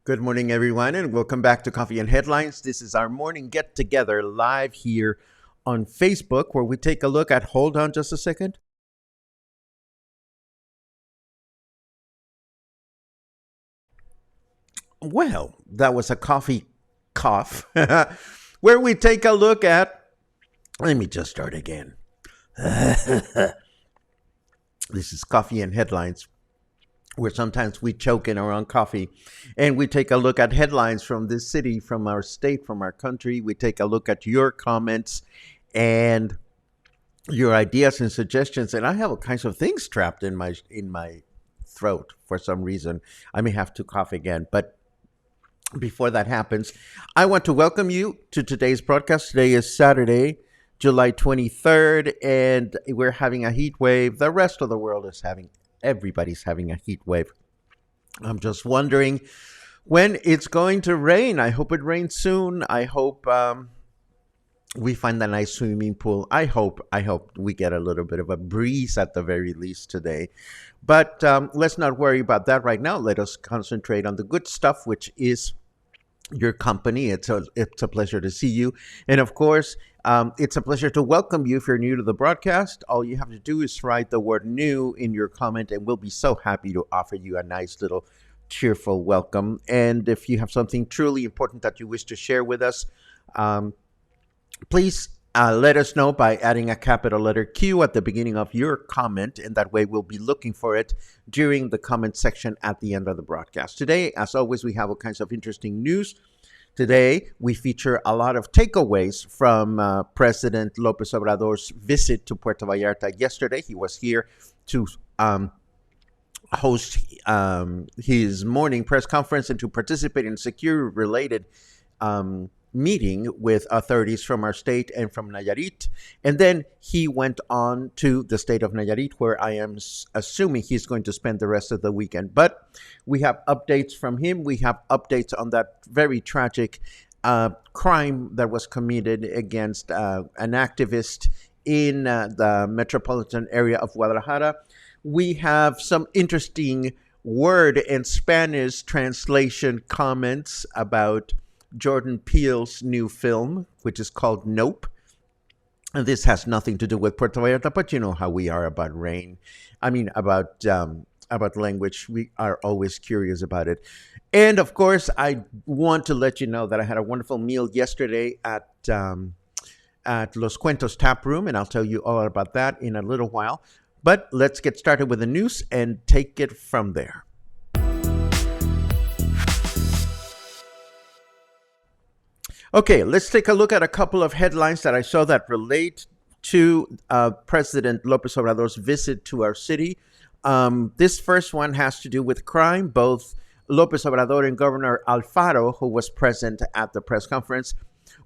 Good morning, everyone, and welcome back to Coffee and Headlines. This is our morning get-together live here on Facebook, where we take a look at, hold on just a second. Well, that was a coffee cough, where we take a look at, let me just start again. This is Coffee and Headlines, where sometimes we choke in our own coffee and we take a look at headlines from this city, from our state, from our country. We take a look at your comments and your ideas and suggestions. And I have all kinds of things trapped in my throat for some reason. I may have to cough again. But before that happens, I want to welcome you to today's broadcast. Today is Saturday, July 23rd, and we're having a heat wave. The rest of the world is everybody's having a heat wave. I'm just wondering when it's going to rain. I hope it rains soon. I hope we find a nice swimming pool. I hope we get a little bit of a breeze at the very least today. But let's not worry about that right now. Let us concentrate on the good stuff, which is your company. It's a pleasure to see you. And of course, it's a pleasure to welcome you if you're new to the broadcast. All you have to do is write the word new in your comment, and we'll be so happy to offer you a nice little cheerful welcome. And if you have something truly important that you wish to share with us, please let us know by adding a capital letter Q at the beginning of your comment, and that way we'll be looking for it during the comment section at the end of the broadcast. Today, as always, we have all kinds of interesting news. Today, we feature a lot of takeaways from President López Obrador's visit to Puerto Vallarta yesterday. He was here to host his morning press conference and to participate in security-related meeting with authorities from our state and from Nayarit. And then he went on to the state of Nayarit, where I am assuming he's going to spend the rest of the weekend. But we have updates from him. We have updates on that very tragic crime that was committed against an activist in the metropolitan area of Guadalajara. We have some interesting word and Spanish translation comments about Jordan Peele's new film, which is called Nope. And this has nothing to do with Puerto Vallarta, but you know how we are about rain. I mean, about language. We are always curious about it. And of course, I want to let you know that I had a wonderful meal yesterday at Los Cuentos Tap Room, and I'll tell you all about that in a little while. But let's get started with the news and take it from there. Okay, let's take a look at a couple of headlines that I saw that relate to President López Obrador's visit to our city. This first one has to do with crime. Both López Obrador and Governor Alfaro, who was present at the press conference,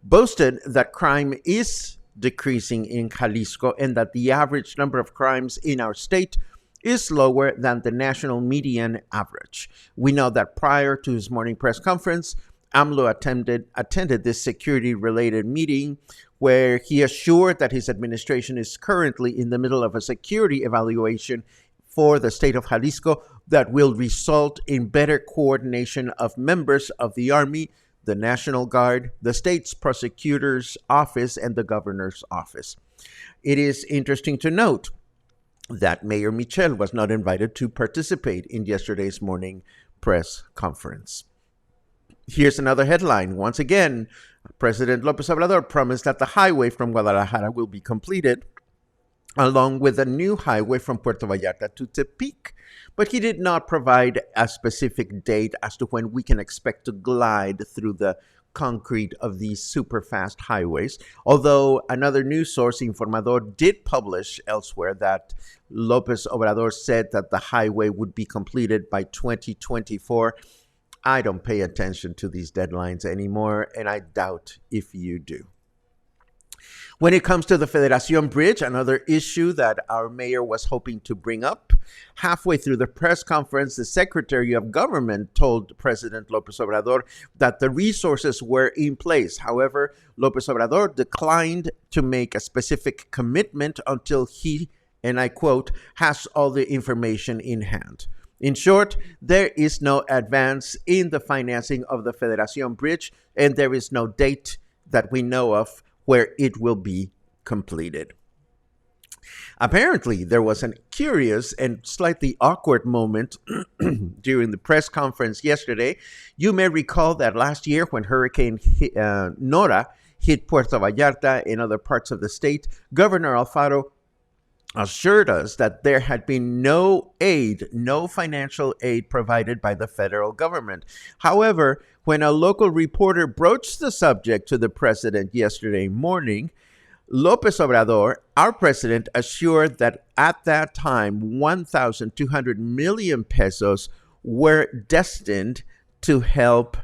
boasted that crime is decreasing in Jalisco and that the average number of crimes in our state is lower than the national median average. We know that prior to his morning press conference, AMLO attended this security-related meeting where he assured that his administration is currently in the middle of a security evaluation for the state of Jalisco that will result in better coordination of members of the Army, the National Guard, the state's prosecutor's office, and the governor's office. It is interesting to note that Mayor Michel was not invited to participate in yesterday's morning press conference. Here's another headline. Once again, President Lopez Obrador promised that the highway from Guadalajara will be completed, along with a new highway from Puerto Vallarta to Tepic. But he did not provide a specific date as to when we can expect to glide through the concrete of these super fast highways. Although another news source, Informador, did publish elsewhere that Lopez Obrador said that the highway would be completed by 2024. I don't pay attention to these deadlines anymore, and I doubt if you do. When it comes to the Federación Bridge, another issue that our mayor was hoping to bring up, halfway through the press conference, the Secretary of Government told President López Obrador that the resources were in place. However, López Obrador declined to make a specific commitment until he, and I quote, has all the information in hand. In short, there is no advance in the financing of the Federación Bridge, and there is no date that we know of where it will be completed. Apparently, there was a curious and slightly awkward moment during the press conference yesterday. You may recall that last year when Hurricane Nora hit Puerto Vallarta and other parts of the state, Governor Alfaro assured us that there had been no financial aid provided by the federal government. However, when a local reporter broached the subject to the president yesterday morning, López Obrador, our president, assured that at that time, 1,200 million pesos were destined to help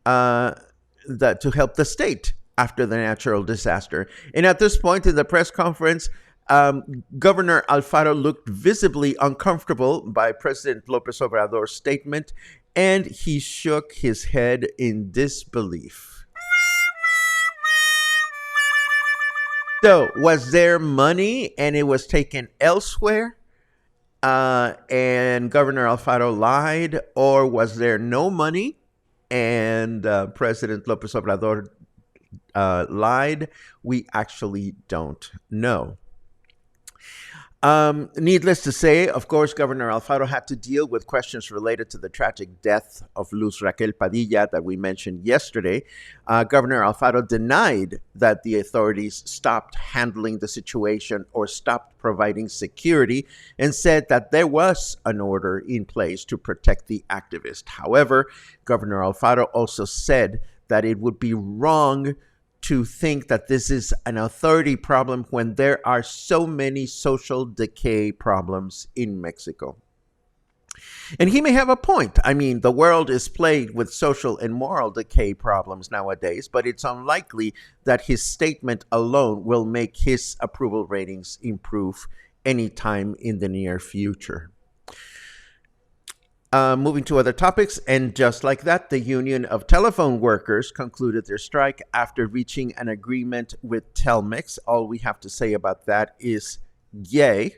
the state after the natural disaster. And at this point in the press conference, Governor Alfaro looked visibly uncomfortable by President López Obrador's statement, and he shook his head in disbelief. So, was there money and it was taken elsewhere, and Governor Alfaro lied, or was there no money and President López Obrador lied? We actually don't know. Needless to say, of course, Governor Alfaro had to deal with questions related to the tragic death of Luz Raquel Padilla that we mentioned yesterday. Governor Alfaro denied that the authorities stopped handling the situation or stopped providing security and said that there was an order in place to protect the activist. However, Governor Alfaro also said that it would be wrong to think that this is an authority problem when there are so many social decay problems in Mexico. And he may have a point. I mean, the world is plagued with social and moral decay problems nowadays, but it's unlikely that his statement alone will make his approval ratings improve anytime in the near future. Moving to other topics, and just like that, the Union of Telephone Workers concluded their strike after reaching an agreement with TELMEX. All we have to say about that is yay.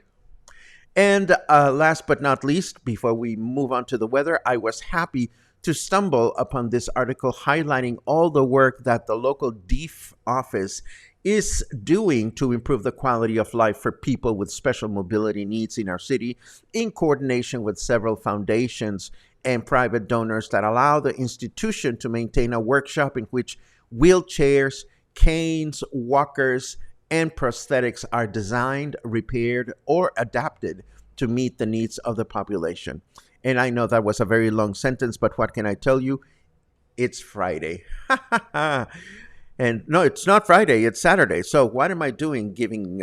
And last but not least, before we move on to the weather, I was happy to stumble upon this article highlighting all the work that the local DEEF office is doing to improve the quality of life for people with special mobility needs in our city, in coordination with several foundations and private donors that allow the institution to maintain a workshop in which wheelchairs, canes, walkers, and prosthetics are designed, repaired, or adapted to meet the needs of the population. And I know that was a very long sentence, but what can I tell you? It's Friday. And no, it's not Friday, it's Saturday. So what am I doing giving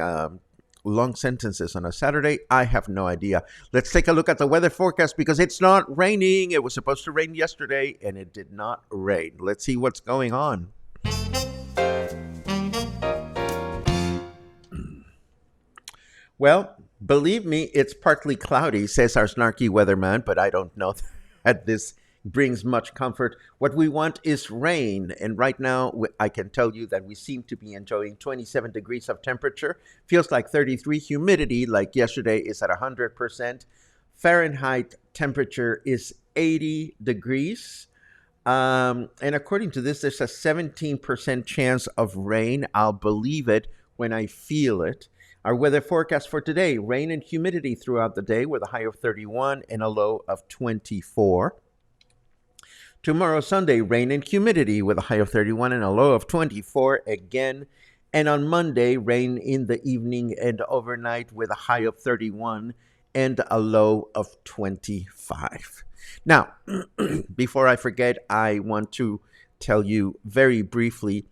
long sentences on a Saturday? I have no idea. Let's take a look at the weather forecast because it's not raining. It was supposed to rain yesterday and it did not rain. Let's see what's going on. Well, believe me, it's partly cloudy, says our snarky weatherman, but I don't know that this brings much comfort. What we want is rain. And right now, I can tell you that we seem to be enjoying 27 degrees of temperature. Feels like 33. Humidity, like yesterday, is at 100%. Fahrenheit temperature is 80 degrees. And according to this, there's a 17% chance of rain. I'll believe it when I feel it. Our weather forecast for today: rain and humidity throughout the day with a high of 31 and a low of 24. Tomorrow, Sunday, rain and humidity with a high of 31 and a low of 24 again. And on Monday, rain in the evening and overnight with a high of 31 and a low of 25. Now, before I forget, I want to tell you very briefly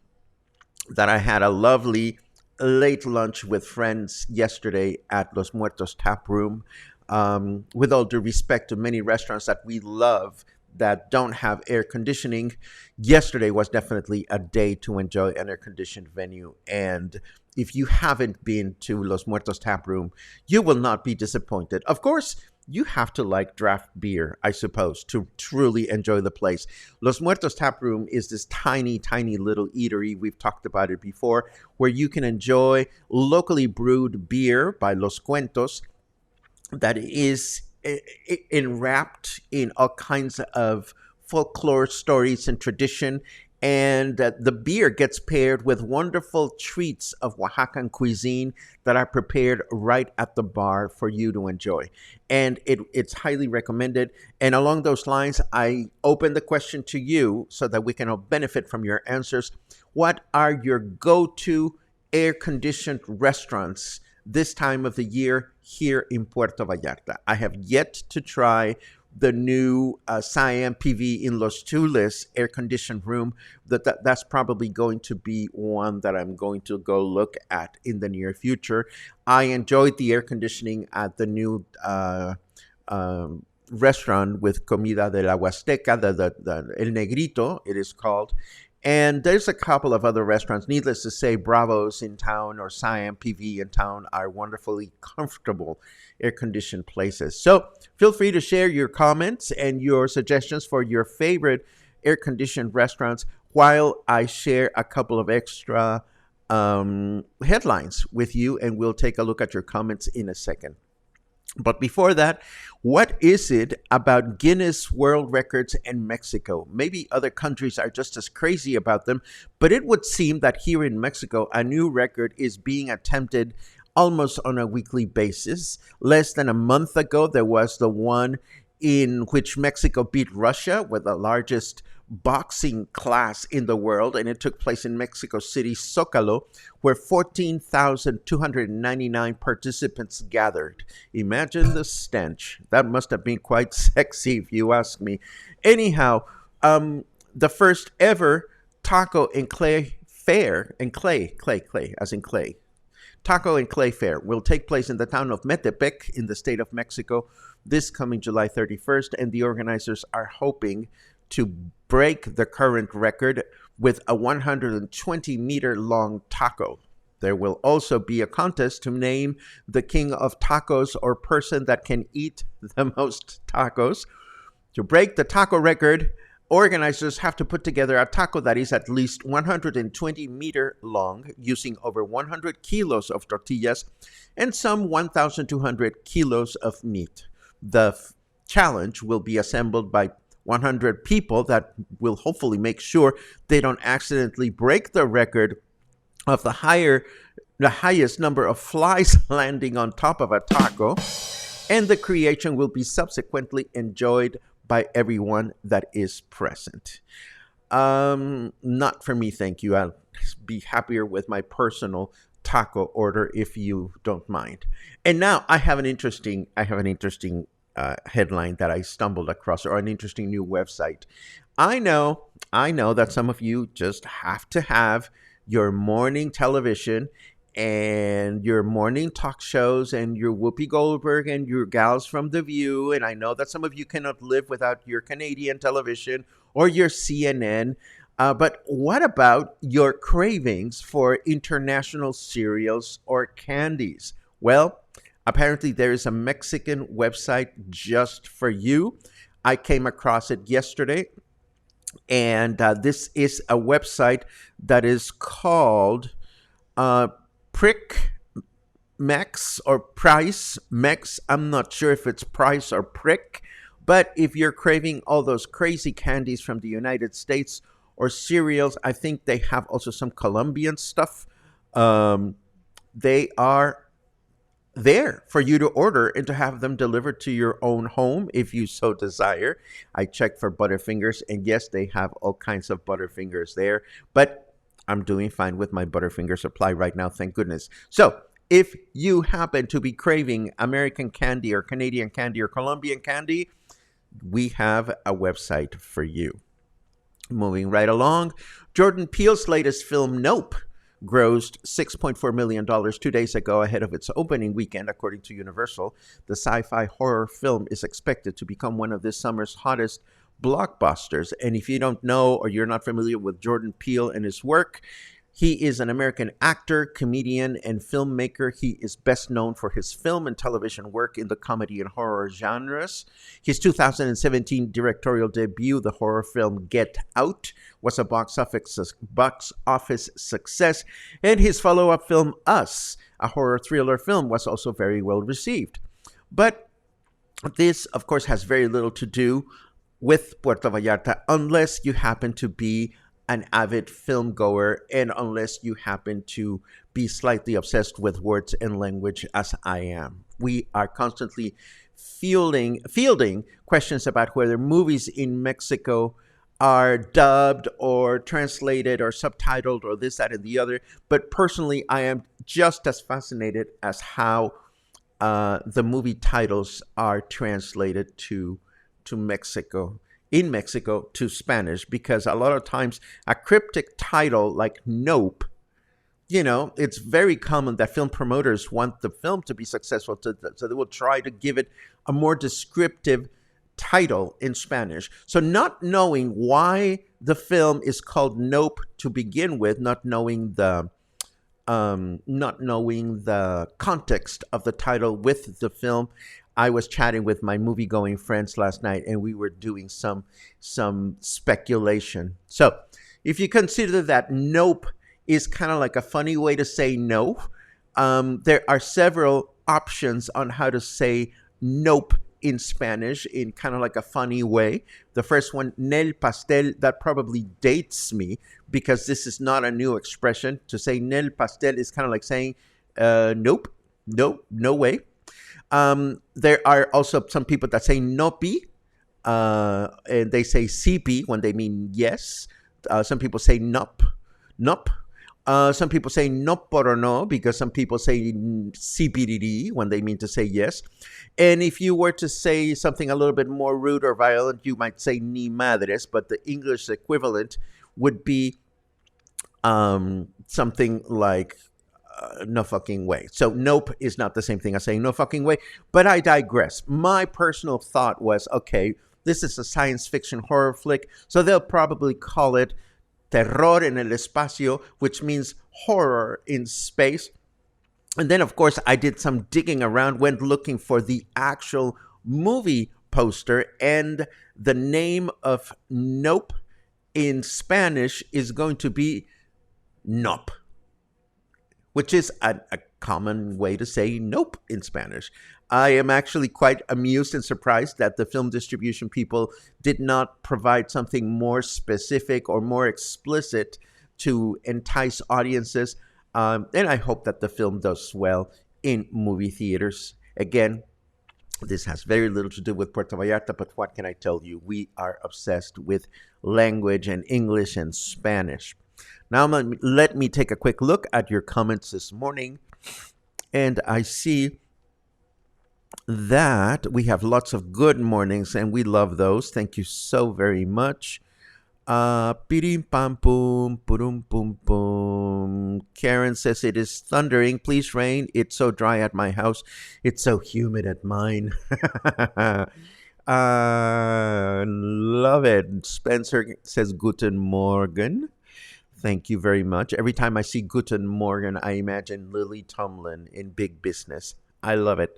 that I had a lovely late lunch with friends yesterday at Los Muertos Tap Room. With all due respect to many restaurants that we love that don't have air conditioning, yesterday was definitely a day to enjoy an air-conditioned venue. And if you haven't been to Los Muertos Tap Room, you will not be disappointed. Of course, you have to like draft beer, I suppose, to truly enjoy the place. Los Muertos Tap Room is this tiny, tiny little eatery. We've talked about it before, where you can enjoy locally brewed beer by Los Cuentos that is enwrapped in all kinds of folklore, stories, and tradition. And the beer gets paired with wonderful treats of Oaxacan cuisine that are prepared right at the bar for you to enjoy. And it's highly recommended. And along those lines, I open the question to you so that we can all benefit from your answers. What are your go-to air-conditioned restaurants this time of the year here in Puerto Vallarta? I have yet to try the new Siam PV in Los Tules air-conditioned room. That's probably going to be one that I'm going to go look at in the near future. I enjoyed the air conditioning at the new restaurant with Comida de la Huasteca, the El Negrito, it is called. And there's a couple of other restaurants. Needless to say, Bravo's in town or Siam PV in town are wonderfully comfortable air-conditioned places. So feel free to share your comments and your suggestions for your favorite air-conditioned restaurants while I share a couple of extra headlines with you, and we'll take a look at your comments in a second. But before that, what is it about Guinness World Records and Mexico? Maybe other countries are just as crazy about them, but it would seem that here in Mexico, a new record is being attempted almost on a weekly basis. Less than a month ago, there was the one in which Mexico beat Russia with the largest boxing class in the world, and it took place in Mexico City, Zócalo, where 14,299 participants gathered. Imagine the stench. That must have been quite sexy, if you ask me. Anyhow, the first ever taco and clay fair, and clay, as in clay. Taco and Clay Fair will take place in the town of Metepec in the state of Mexico this coming July 31st, and the organizers are hoping to break the current record with a 120-meter long taco. There will also be a contest to name the king of tacos or person that can eat the most tacos. To break the taco record, organizers have to put together a taco that is at least 120-meter long, using over 100 kilos of tortillas and some 1,200 kilos of meat. The challenge will be assembled by 100 people that will hopefully make sure they don't accidentally break the record of the highest number of flies landing on top of a taco, and the creation will be subsequently enjoyed by everyone that is present. Not for me, thank you. I'll be happier with my personal taco order if you don't mind. And now I have an interesting headline that I stumbled across, or an interesting new website. I know that some of you just have to have your morning television and your morning talk shows and your Whoopi Goldberg and your gals from The View. And I know that some of you cannot live without your Canadian television or your CNN. But what about your cravings for international cereals or candies? Well, apparently there is a Mexican website just for you. I came across it yesterday, and this is a website that is called uh, Prick Max or Price Max. I'm not sure if it's Price or Prick, but if you're craving all those crazy candies from the United States or cereals, I think they have also some Colombian stuff. Um, they are there for you to order and to have them delivered to your own home if you so desire. I checked for Butterfingers, and yes, they have all kinds of Butterfingers there, but I'm doing fine with my Butterfinger supply right now, thank goodness. So, if you happen to be craving American candy or Canadian candy or Colombian candy, we have a website for you. Moving right along, Jordan Peele's latest film, Nope, grossed $6.4 million 2 days ago ahead of its opening weekend, according to Universal. The sci-fi horror film is expected to become one of this summer's hottest blockbusters. And if you don't know or you're not familiar with Jordan Peele and his work, he is an American actor, comedian, and filmmaker. He is best known for his film and television work in the comedy and horror genres. His 2017 directorial debut, the horror film Get Out, was a box office success, and his follow-up film Us, a horror thriller film, was also very well received. But this, of course, has very little to do with Puerto Vallarta unless you happen to be an avid film goer and unless you happen to be slightly obsessed with words and language as I am. We are constantly fielding questions about whether movies in Mexico are dubbed or translated or subtitled or this, that, and the other. But personally, I am just as fascinated as how the movie titles are translated to Mexico, in Mexico to Spanish, because a lot of times a cryptic title like Nope, it's very common that film promoters want the film to be successful, so they will try to give it a more descriptive title in Spanish. So not knowing why the film is called Nope to begin with, not knowing the context of the title with the film, I was chatting with my movie-going friends last night, and we were doing some speculation. So, if you consider that Nope is kind of like a funny way to say no, there are several options on how to say Nope in Spanish in kind of like a funny way. The first one, Nel pastel, that probably dates me because this is not a new expression. To say Nel pastel is kind of like saying nope, no way. There are also some people that say nopi, and they say sipi when they mean yes. Some people say nup. Some people say no por no because some people say sipiriri when they mean to say yes. And if you were to say something a little bit more rude or violent, you might say ni madres, but the English equivalent would be something like no fucking way. So nope is not the same thing as saying no fucking way, but I digress. My personal thought was, okay, this is a science fiction horror flick, so they'll probably call it Terror en el Espacio, which means horror in space. And then, of course, I did some digging around, went looking for the actual movie poster, and the name of Nope in Spanish is going to be Nope, which is a common way to say nope in Spanish. I am actually quite amused and surprised that the film distribution people did not provide something more specific or more explicit to entice audiences. And I hope that the film does well in movie theaters. Again, this has very little to do with Puerto Vallarta, but what can I tell you? We are obsessed with language and English and Spanish. Now, let me take a quick look at your comments this morning. And I see that we have lots of good mornings, and we love those. Thank you so very much. Pirim pam pum, purum pum pum. Karen says it is thundering. Please rain. It's so dry at my house. It's so humid at mine. Love it. Spencer says Guten Morgen. Thank you very much. Every time I see Guten Morgen, I imagine Lily Tomlin in Big Business. I love it.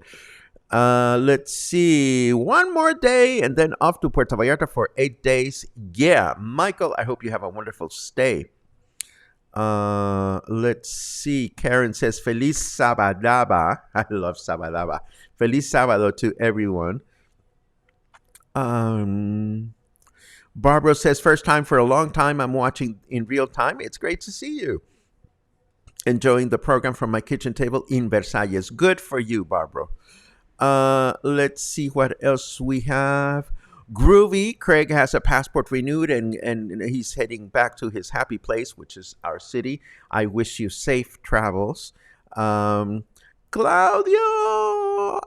Let's see. One more day and then off to Puerto Vallarta for 8 days. Yeah, Michael, I hope you have a wonderful stay. Let's see. Karen says, Feliz Sabadaba. I love Sabadaba. Feliz Sábado to everyone. Um, Barbara says, first time for a long time. I'm watching in real time. It's great to see you. Enjoying the program from my kitchen table in Versalles. Good for you, Barbara. Let's see what else we have. Groovy. Craig has a passport renewed and he's heading back to his happy place, which is our city. I wish you safe travels. Claudio.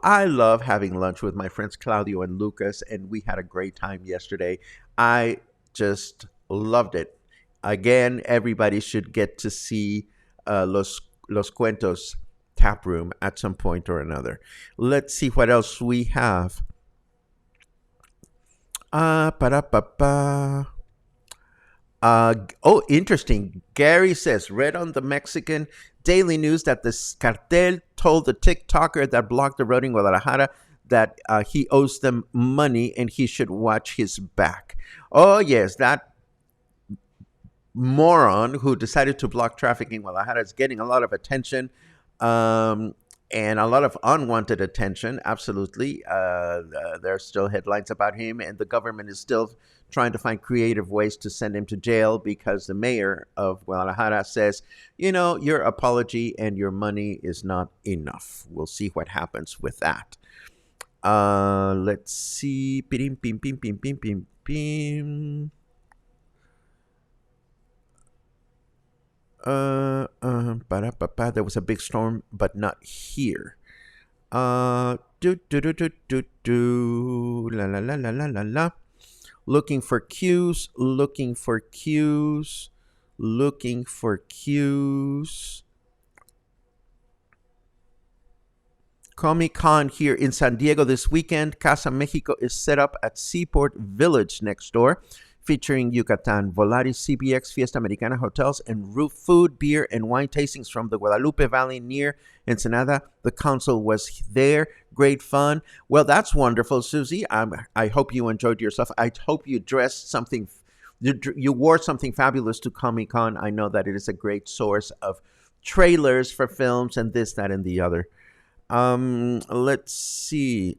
I love having lunch with my friends Claudio and Lucas, and we had a great time yesterday. I just loved it. Again, everybody should get to see Los Cuentos tap room at some point or another. Let's see what else we have. Ba-da-ba-ba. Interesting. Gary says, read on the Mexican Daily News that the cartel told the TikToker that blocked the road in Guadalajara that he owes them money and he should watch his back. Oh, yes, that moron who decided to block traffic in Guadalajara is getting a lot of attention and a lot of unwanted attention. Absolutely. There are still headlines about him, and the government is still trying to find creative ways to send him to jail because the mayor of Guadalajara says, your apology and your money is not enough. We'll see what happens with that. Let's see. Pim, pim, pim, pim, pim, pim, pim. There was a big storm, but not here. La la la la la la la. Looking for cues. Comic-Con here in San Diego this weekend. Casa Mexico is set up at Seaport Village next door, featuring Yucatan, Volaris, CBX, Fiesta Americana hotels, and roof food, beer, and wine tastings from the Guadalupe Valley near Ensenada. The council was there. Great fun. Well, that's wonderful, Susie. I hope you enjoyed yourself. I hope you dressed something. You wore something fabulous to Comic-Con. I know that it is a great source of trailers for films and this, that, and the other. Let's see.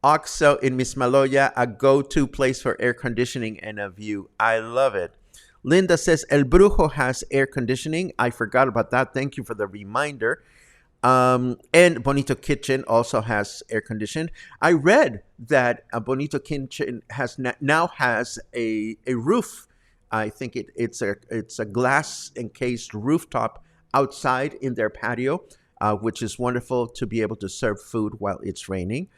Oxo in Mismaloya, a go-to place for air conditioning and a view. I love it. Linda says, El Brujo has air conditioning. I forgot about that. Thank you for the reminder. And Bonito Kitchen also has air conditioning. I read that a Bonito Kitchen now has a roof. I think it's a glass encased rooftop outside in their patio, which is wonderful to be able to serve food while it's raining.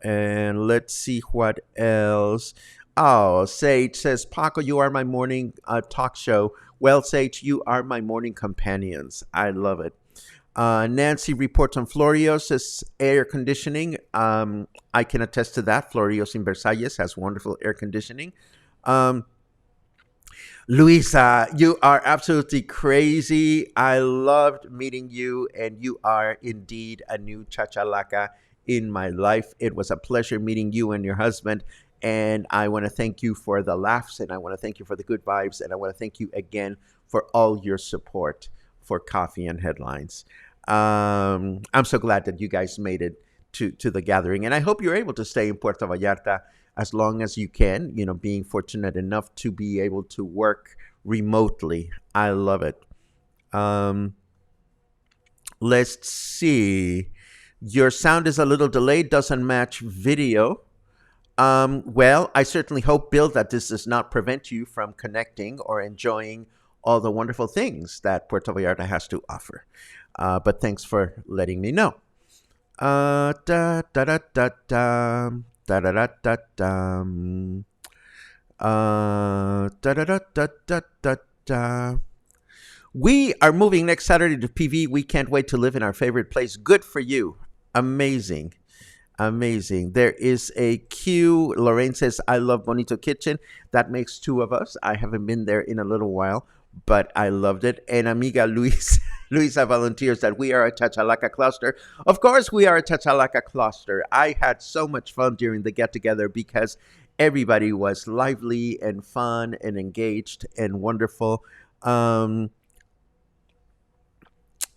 And let's see what else. Oh, Sage says, Paco, you are my morning talk show. Well, Sage, you are my morning companions. I love it. Nancy reports on Florio's air conditioning. I can attest to that. Florio's in Versalles has wonderful air conditioning. Luisa, you are absolutely crazy. I loved meeting you, and you are indeed a new chachalaca in my life. It was a pleasure meeting you and your husband, and I want to thank you for the laughs, and I want to thank you for the good vibes, and I want to thank you again for all your support for Coffee and Headlines. I'm so glad that you guys made it to the gathering, and I hope you're able to stay in Puerto Vallarta as long as you can, being fortunate enough to be able to work remotely. I love it. Let's see. Your sound is a little delayed, doesn't match video. Well, I certainly hope, Bill, that this does not prevent you from connecting or enjoying all the wonderful things that Puerto Vallarta has to offer. But thanks for letting me know. Da da da da da. Da da da da da. Da da da da da da da. We are moving next Saturday to PV. We can't wait to live in our favorite place. Good for you. Amazing. Amazing. There is a queue. Lorraine says, I love Bonito Kitchen. That makes two of us. I haven't been there in a little while. but I loved it. And amiga Luis, Luisa volunteers that we are a Chachalaca cluster. Of course, we are a Chachalaca cluster. I had so much fun during the get together because everybody was lively and fun and engaged and wonderful. Um,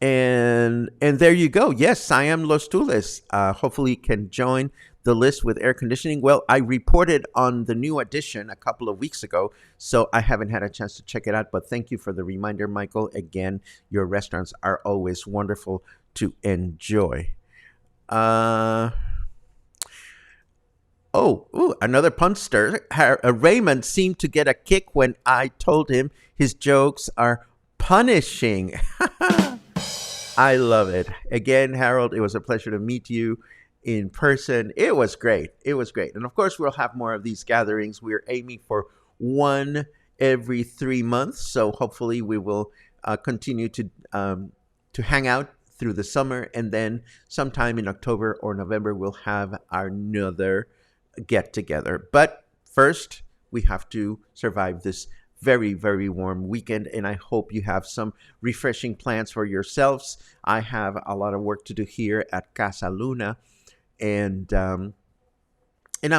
and there you go. Yes, Siam Los Tules hopefully can join the list with air conditioning. Well, I reported on the new edition a couple of weeks ago, so I haven't had a chance to check it out. But thank you for the reminder, Michael. Again, your restaurants are always wonderful to enjoy. Uh, another punster. Raymond seemed to get a kick when I told him his jokes are punishing. I love it. Again, Harold, it was a pleasure to meet you in person. It was great. It was great. And of course, we'll have more of these gatherings. We're aiming for one every 3 months. So hopefully we will continue to hang out through the summer. And then sometime in October or November, we'll have our another get together. But first, we have to survive this very, very warm weekend, and I hope you have some refreshing plans for yourselves. I have a lot of work to do here at Casa Luna, and I'm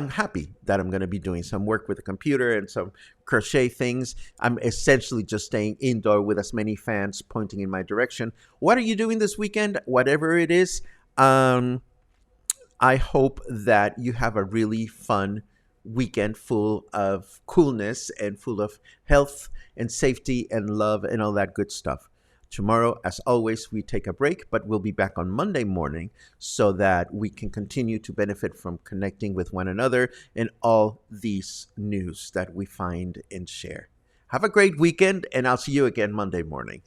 happy that I'm going to be doing some work with the computer and some crochet things. I'm essentially just staying indoor with as many fans pointing in my direction. What are you doing this weekend? Whatever it is, I hope that you have a really fun weekend full of coolness and full of health and safety and love and all that good stuff. Tomorrow, as always, we take a break, but we'll be back on Monday morning so that we can continue to benefit from connecting with one another and all these news that we find and share. Have a great weekend, and I'll see you again Monday morning.